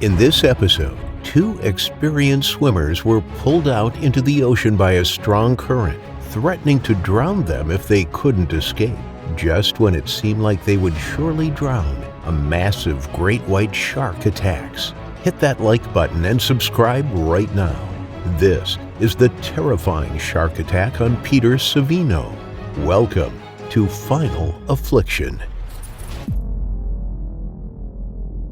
In this episode, two experienced swimmers were pulled out into the ocean by a strong current, threatening to drown them if they couldn't escape. Just when it seemed like they would surely drown, a massive great white shark attacks. Hit that like button and subscribe right now. This is the terrifying shark attack on Peter Savino. Welcome to Final Affliction.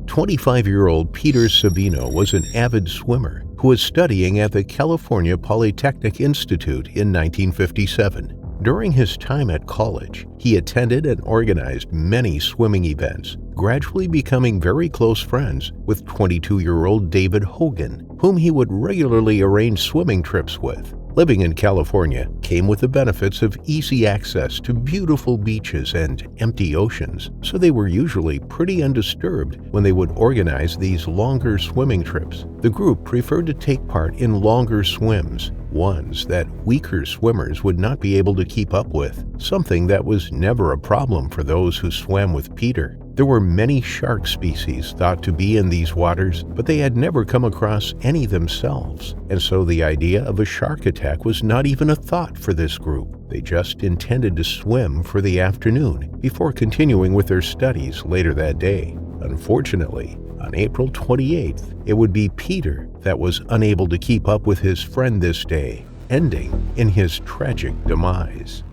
25-year-old Peter Savino was an avid swimmer who was studying at the California Polytechnic Institute in 1957. During his time at college, he attended and organized many swimming events, gradually becoming very close friends with 22-year-old David Hogan, whom he would regularly arrange swimming trips with. Living in California came with the benefits of easy access to beautiful beaches and empty oceans, so they were usually pretty undisturbed when they would organize these longer swimming trips. The group preferred to take part in longer swims, ones that weaker swimmers would not be able to keep up with, something that was never a problem for those who swam with Peter. There were many shark species thought to be in these waters, but they had never come across any themselves, and so the idea of a shark attack was not even a thought for this group. They just intended to swim for the afternoon before continuing with their studies later that day. Unfortunately, on April 28th, it would be Peter that was unable to keep up with his friend this day, ending in his tragic demise.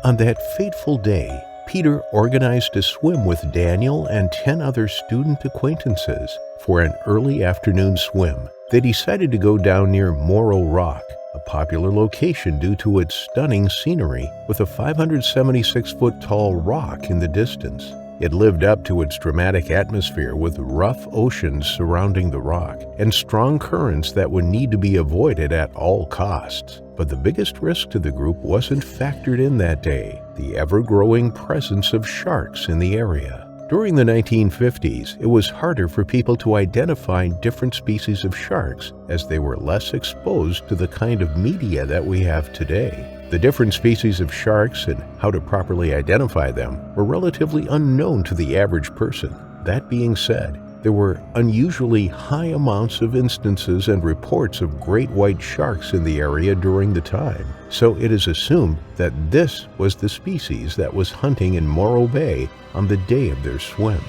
On that fateful day, Peter organized a swim with Daniel and 10 other student acquaintances for an early afternoon swim. They decided to go down near Morro Rock, a popular location due to its stunning scenery with a 576-foot-tall rock in the distance. It lived up to its dramatic atmosphere with rough oceans surrounding the rock and strong currents that would need to be avoided at all costs. But the biggest risk to the group wasn't factored in that day: the ever-growing presence of sharks in the area. During the 1950s, it was harder for people to identify different species of sharks as they were less exposed to the kind of media that we have today. The different species of sharks and how to properly identify them were relatively unknown to the average person. That being said, there were unusually high amounts of instances and reports of great white sharks in the area during the time, so it is assumed that this was the species that was hunting in Morro Bay on the day of their swim.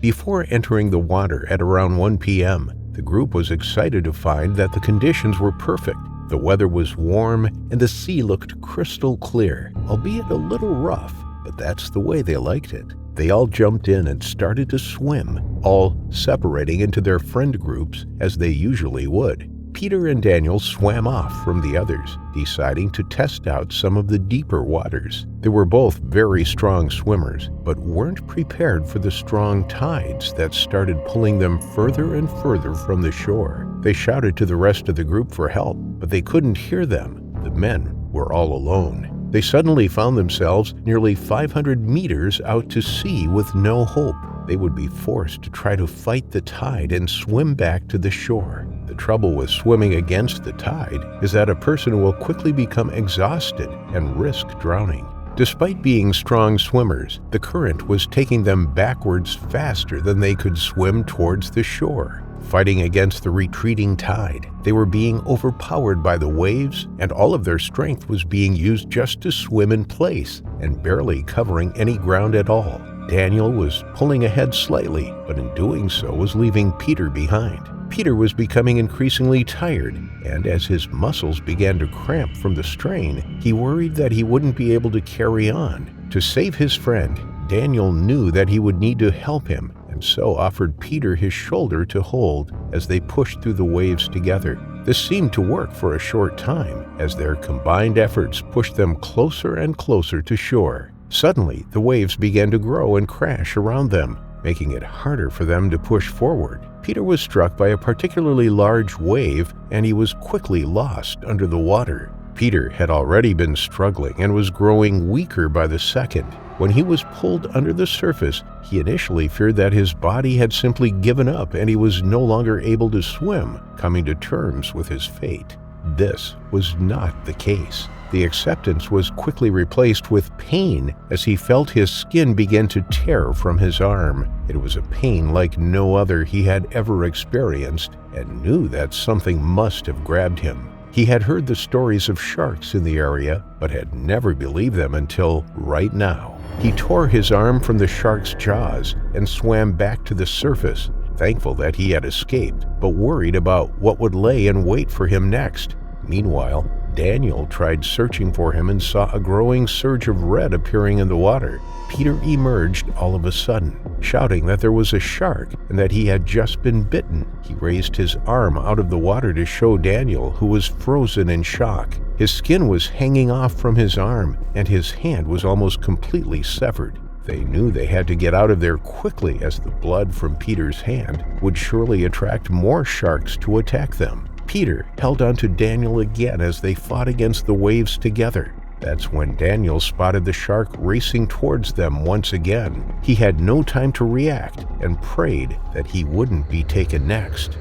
Before entering the water at around 1 p.m., the group was excited to find that the conditions were perfect. The weather was warm and the sea looked crystal clear, albeit a little rough, but that's the way they liked it. They all jumped in and started to swim, all separating into their friend groups as they usually would. Peter and Daniel swam off from the others, deciding to test out some of the deeper waters. They were both very strong swimmers, but weren't prepared for the strong tides that started pulling them further and further from the shore. They shouted to the rest of the group for help, but they couldn't hear them. The men were all alone. They suddenly found themselves nearly 500 meters out to sea with no hope. They would be forced to try to fight the tide and swim back to the shore. The trouble with swimming against the tide is that a person will quickly become exhausted and risk drowning. Despite being strong swimmers, the current was taking them backwards faster than they could swim towards the shore. Fighting against the retreating tide, they were being overpowered by the waves, and all of their strength was being used just to swim in place and barely covering any ground at all. Daniel was pulling ahead slightly, but in doing so was leaving Peter behind. Peter was becoming increasingly tired, and as his muscles began to cramp from the strain, he worried that he wouldn't be able to carry on. To save his friend, Daniel knew that he would need to help him, and so offered Peter his shoulder to hold as they pushed through the waves together. This seemed to work for a short time, as their combined efforts pushed them closer and closer to shore. Suddenly, the waves began to grow and crash around them, making it harder for them to push forward. Peter was struck by a particularly large wave, and he was quickly lost under the water. Peter had already been struggling and was growing weaker by the second. When he was pulled under the surface, he initially feared that his body had simply given up and he was no longer able to swim, coming to terms with his fate. This was not the case. The acceptance was quickly replaced with pain as he felt his skin begin to tear from his arm. It was a pain like no other he had ever experienced, and knew that something must have grabbed him. He had heard the stories of sharks in the area, but had never believed them until right now. He tore his arm from the shark's jaws and swam back to the surface, thankful that he had escaped, but worried about what would lay in wait for him next. Meanwhile, Daniel tried searching for him and saw a growing surge of red appearing in the water. Peter emerged all of a sudden, shouting that there was a shark and that he had just been bitten. He raised his arm out of the water to show Daniel, who was frozen in shock. His skin was hanging off from his arm, and his hand was almost completely severed. They knew they had to get out of there quickly, as the blood from Peter's hand would surely attract more sharks to attack them. Peter held on to Daniel again as they fought against the waves together. That's when Daniel spotted the shark racing towards them once again. He had no time to react and prayed that he wouldn't be taken next.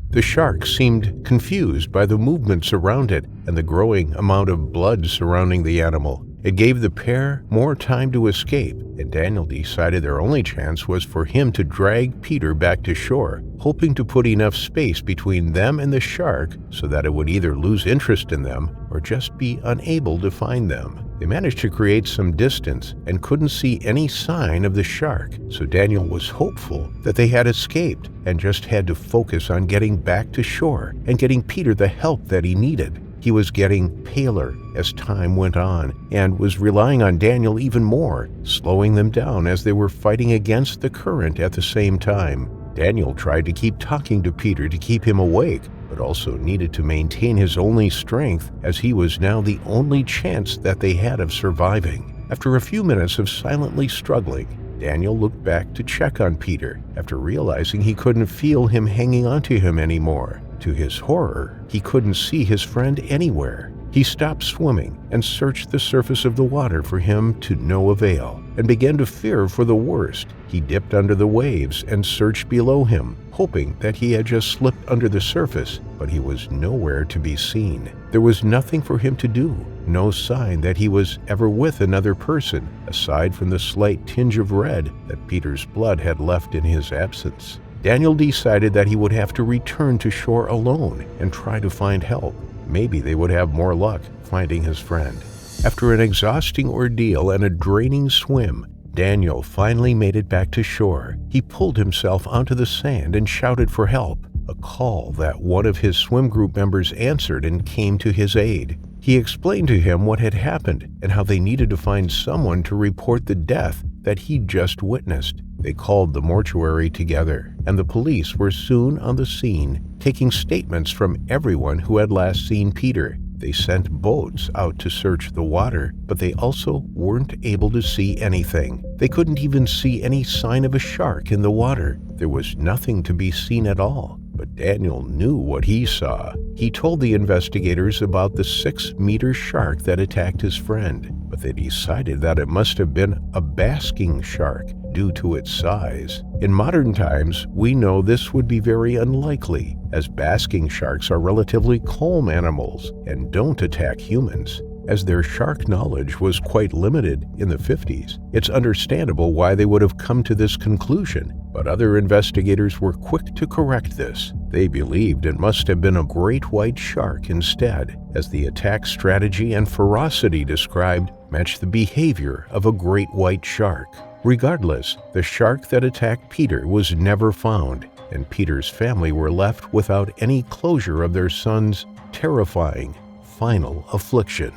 The shark seemed confused by the movements around it and the growing amount of blood surrounding the animal. It gave the pair more time to escape, and Daniel decided their only chance was for him to drag Peter back to shore, hoping to put enough space between them and the shark so that it would either lose interest in them or just be unable to find them. They managed to create some distance and couldn't see any sign of the shark, so Daniel was hopeful that they had escaped and just had to focus on getting back to shore and getting Peter the help that he needed. He was getting paler as time went on and was relying on Daniel even more, slowing them down as they were fighting against the current at the same time. Daniel tried to keep talking to Peter to keep him awake, but also needed to maintain his only strength, as he was now the only chance that they had of surviving. After a few minutes of silently struggling, Daniel looked back to check on Peter after realizing he couldn't feel him hanging onto him anymore. To his horror, he couldn't see his friend anywhere. He stopped swimming and searched the surface of the water for him to no avail, and began to fear for the worst. He dipped under the waves and searched below him, hoping that he had just slipped under the surface, but he was nowhere to be seen. There was nothing for him to do, no sign that he was ever with another person, aside from the slight tinge of red that Peter's blood had left in his absence. Daniel decided that he would have to return to shore alone and try to find help. Maybe they would have more luck finding his friend. After an exhausting ordeal and a draining swim, Daniel finally made it back to shore. He pulled himself onto the sand and shouted for help, a call that one of his swim group members answered and came to his aid. He explained to him what had happened and how they needed to find someone to report the death that he'd just witnessed. They called the mortuary together, and the police were soon on the scene, taking statements from everyone who had last seen Peter. They sent boats out to search the water, but they also weren't able to see anything. They couldn't even see any sign of a shark in the water. There was nothing to be seen at all. But Daniel knew what he saw. He told the investigators about the 6-meter shark that attacked his friend, but they decided that it must have been a basking shark due to its size. In modern times, we know this would be very unlikely, as basking sharks are relatively calm animals and don't attack humans. As their shark knowledge was quite limited in the 50s, it's understandable why they would have come to this conclusion, but other investigators were quick to correct this. They believed it must have been a great white shark instead, as the attack strategy and ferocity described matched the behavior of a great white shark. Regardless, the shark that attacked Peter was never found, and Peter's family were left without any closure of their son's terrifying final affliction.